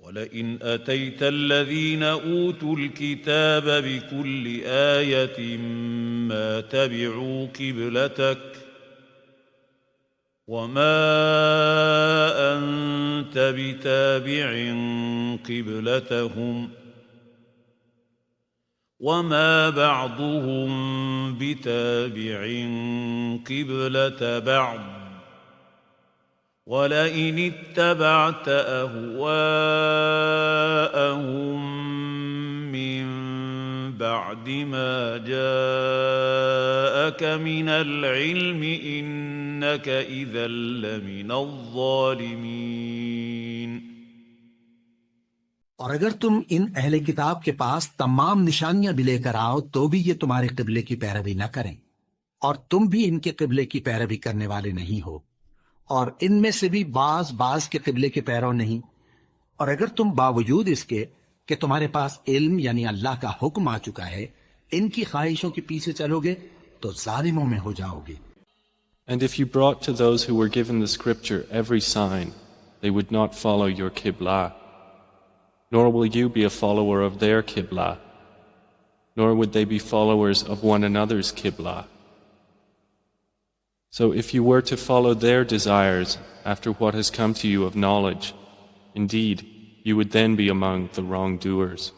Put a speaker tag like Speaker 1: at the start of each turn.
Speaker 1: ولئن أتيت الذين أوتوا الكتاب بكل آية ما تبعوا قبلتك وما أنت بتابع قبلتهم وما بعضهم بتابع قبلة بعض ولئن اتبعت أهواءهم من بعد ما جاءك من العلم إنك إذا لمن الظالمين
Speaker 2: और अगर तुम इन अहले किताब के पास तमाम निशानियां भी लेकर आओ तो भी ये तुम्हारे किबले की पैरवी न करें और तुम भी इनके किबले की पैरवी करने वाले नहीं हो और इनमें से भी बाज के किबले के पैरों नहीं। और अगर तुम बावजूद इसके कि तुम्हारे पास इल्म यानी अल्लाह का हुक्म आ चुका है इनकी ख्वाहिशों के पीछे चलोगे तो जालिमों में हो जाओगे।
Speaker 3: And if you brought to those who were given the scripture every sign, they would not follow your qibla. Nor will you be a follower of their qibla, nor would they be followers of one another's qibla. So if you were to follow their desires after what has come to you of knowledge, indeed, you would then be among the wrongdoers.